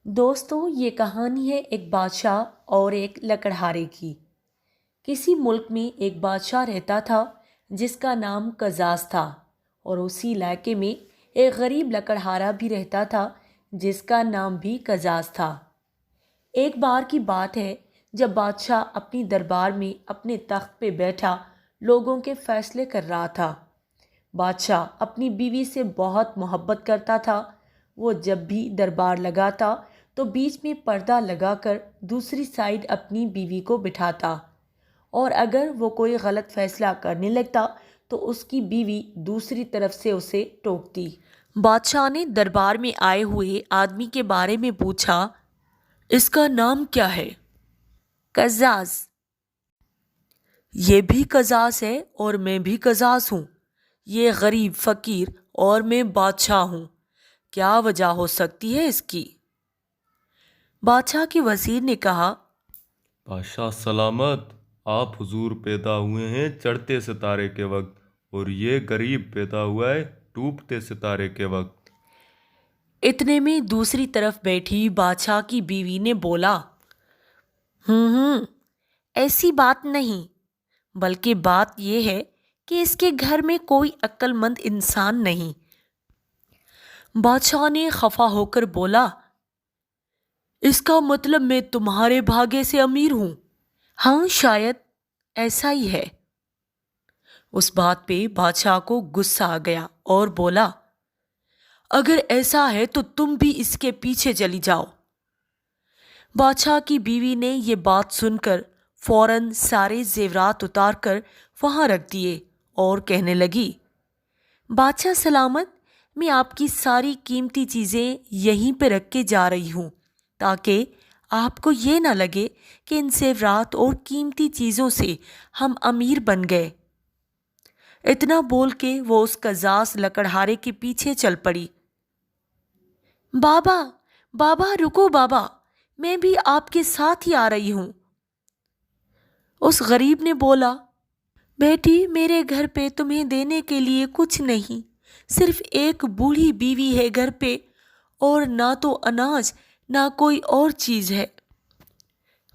दोस्तों, ये कहानी है एक बादशाह और एक लकड़हारे की। किसी मुल्क में एक बादशाह रहता था जिसका नाम कजास था, और उसी इलाके में एक गरीब लकड़हारा भी रहता था जिसका नाम भी कजास था। एक बार की बात है, जब बादशाह अपनी दरबार में अपने तख्त पे बैठा लोगों के फैसले कर रहा था। बादशाह अपनी बीवी से बहुत मोहब्बत करता था। वो जब भी दरबार लगाता तो बीच में पर्दा लगाकर दूसरी साइड अपनी बीवी को बिठाता, और अगर वो कोई गलत फैसला करने लगता तो उसकी बीवी दूसरी तरफ से उसे टोकती। बादशाह ने दरबार में आए हुए आदमी के बारे में पूछा, इसका नाम क्या है? कजास। ये भी कजास है और मैं भी कजास हूँ। ये गरीब फकीर और मैं बादशाह हूँ। क्या वजह हो सकती है इसकी? बादशाह के वजीर ने कहा, बादशाह सलामत, आप हुजूर पैदा हुए हैं चढ़ते सितारे के वक्त, और ये गरीब पैदा हुआ है डूबते सितारे के वक्त। इतने में दूसरी तरफ बैठी बादशाह की बीवी ने बोला, ऐसी बात नहीं, बल्कि बात यह है कि इसके घर में कोई अक्लमंद इंसान नहीं। बादशाह ने खफा होकर बोला, इसका मतलब मैं तुम्हारे भाग्य से अमीर हूं। हाँ, शायद ऐसा ही है। उस बात पे बादशाह को गुस्सा आ गया और बोला, अगर ऐसा है तो तुम भी इसके पीछे चली जाओ। बादशाह की बीवी ने ये बात सुनकर फौरन सारे जेवरात उतार कर वहां रख दिए और कहने लगी, बादशाह सलामत, मैं आपकी सारी कीमती चीजें यहीं पे रख के जा रही हूं, ताकि आपको ये ना लगे कि इन जेवरात और कीमती चीजों से हम अमीर बन गए। इतना बोल के वो उस कजास लकड़हारे के पीछे चल पड़ी। बाबा, बाबा रुको बाबा, मैं भी आपके साथ ही आ रही हूं। उस गरीब ने बोला, बेटी, मेरे घर पे तुम्हें देने के लिए कुछ नहीं, सिर्फ एक बूढ़ी बीवी है घर पे, और ना तो अनाज ना कोई और चीज है।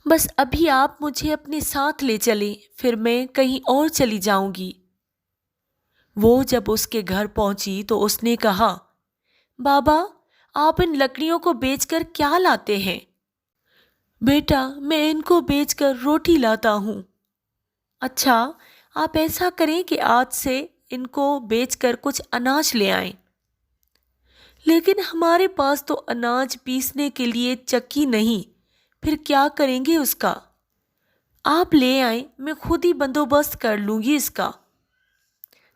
बस अभी आप मुझे अपने साथ ले चलें, फिर मैं कहीं और चली जाऊंगी। वो जब उसके घर पहुंची तो उसने कहा, बाबा, आप इन लकड़ियों को बेचकर क्या लाते हैं? बेटा, मैं इनको बेचकर रोटी लाता हूँ। अच्छा, आप ऐसा करें कि आज से इनको बेचकर कुछ अनाज ले आएं। लेकिन हमारे पास तो अनाज पीसने के लिए चक्की नहीं, फिर क्या करेंगे उसका? आप ले आएं, मैं खुद ही बंदोबस्त कर लूंगी इसका।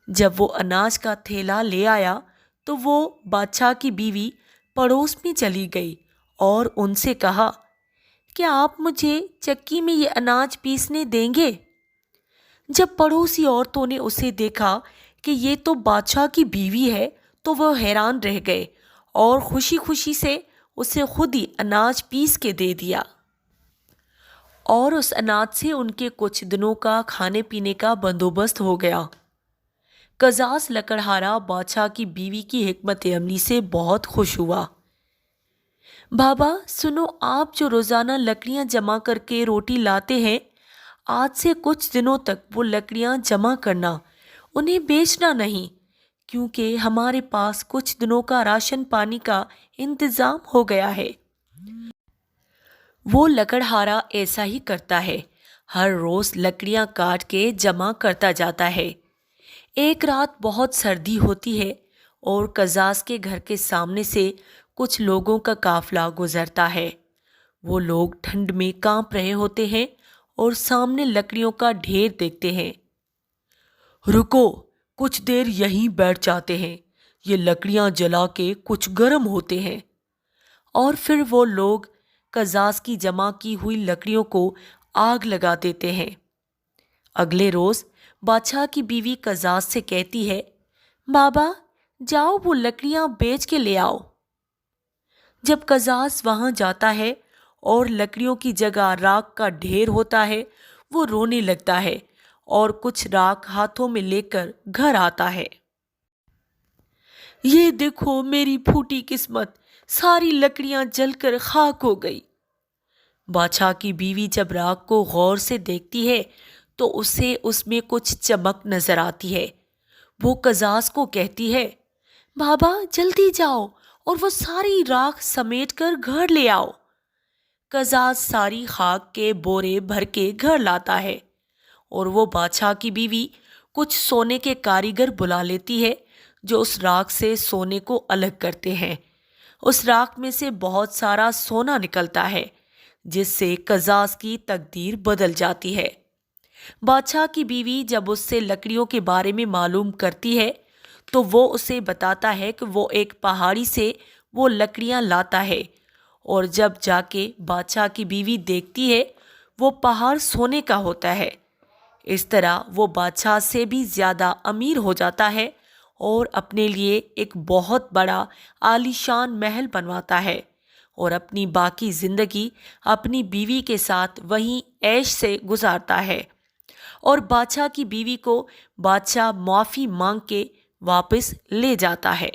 जब वो अनाज का थैला ले आया तो वो बादशाह की बीवी पड़ोस में चली गई और उनसे कहा, क्या आप मुझे चक्की में ये अनाज पीसने देंगे? जब पड़ोसी औरतों ने उसे देखा कि ये तो बादशाह की बीवी है, तो वह हैरान रह गए और खुशी खुशी से उसे खुद ही अनाज पीस के दे दिया। और उस अनाज से उनके कुछ दिनों का खाने पीने का बंदोबस्त हो गया। कजास लकड़हारा बादशाह की बीवी की हिकमत अमली से बहुत खुश हुआ। बाबा सुनो, आप जो रोजाना लकड़ियां जमा करके रोटी लाते हैं, आज से कुछ दिनों तक वो लकड़ियां जमा करना, उन्हें बेचना नहीं, क्योंकि हमारे पास कुछ दिनों का राशन पानी का इंतजाम हो गया है। वो लकड़हारा ऐसा ही करता है, हर रोज लकड़ियां काट के जमा करता जाता है। एक रात बहुत सर्दी होती है और कजास के घर के सामने से कुछ लोगों का काफिला गुजरता है। वो लोग ठंड में कांप रहे होते हैं और सामने लकड़ियों का ढेर देखते हैं। रुको, कुछ देर यहीं बैठ जाते हैं, ये लकड़ियां जला के कुछ गर्म होते हैं। और फिर वो लोग कजास की जमा की हुई लकड़ियों को आग लगा देते हैं। अगले रोज बादशाह की बीवी कजास से कहती है, बाबा जाओ वो लकड़ियां बेच के ले आओ। जब कजास वहां जाता है और लकड़ियों की जगह राख का ढेर होता है, वो रोने लगता है اور کچھ راکھ ہاتھوں میں لے کر گھر آتا ہے۔ یہ دیکھو میری پھوٹی قسمت، ساری لکڑیاں جل کر خاک ہو گئی۔ بادشاہ کی بیوی جب راکھ کو غور سے دیکھتی ہے تو اسے اس میں کچھ چمک نظر آتی ہے۔ وہ قزاز کو کہتی ہے، بابا جلدی جاؤ اور وہ ساری راکھ سمیٹ کر گھر لے آؤ۔ قزاز ساری خاک کے بورے بھر کے گھر لاتا ہے اور وہ بادشاہ کی بیوی کچھ سونے کے کاریگر بلا لیتی ہے جو اس راکھ سے سونے کو الگ کرتے ہیں۔ اس راکھ میں سے بہت سارا سونا نکلتا ہے جس سے قزاز کی تقدیر بدل جاتی ہے۔ بادشاہ کی بیوی جب اس سے لکڑیوں کے بارے میں معلوم کرتی ہے تو وہ اسے بتاتا ہے کہ وہ ایک پہاڑی سے وہ لکڑیاں لاتا ہے، اور جب جا کے بادشاہ کی بیوی دیکھتی ہے وہ پہاڑ سونے کا ہوتا ہے۔ اس طرح وہ بادشاہ سے بھی زیادہ امیر ہو جاتا ہے اور اپنے لیے ایک بہت بڑا عالیشان محل بنواتا ہے اور اپنی باقی زندگی اپنی بیوی کے ساتھ وہیں عیش سے گزارتا ہے، اور بادشاہ کی بیوی کو بادشاہ معافی مانگ کے واپس لے جاتا ہے۔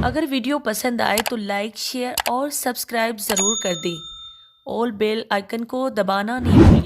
اگر ویڈیو پسند آئے تو لائک، شیئر اور سبسکرائب ضرور کر دیں۔ آل بیل آئیکن کو دبانا نہیں بھولیں۔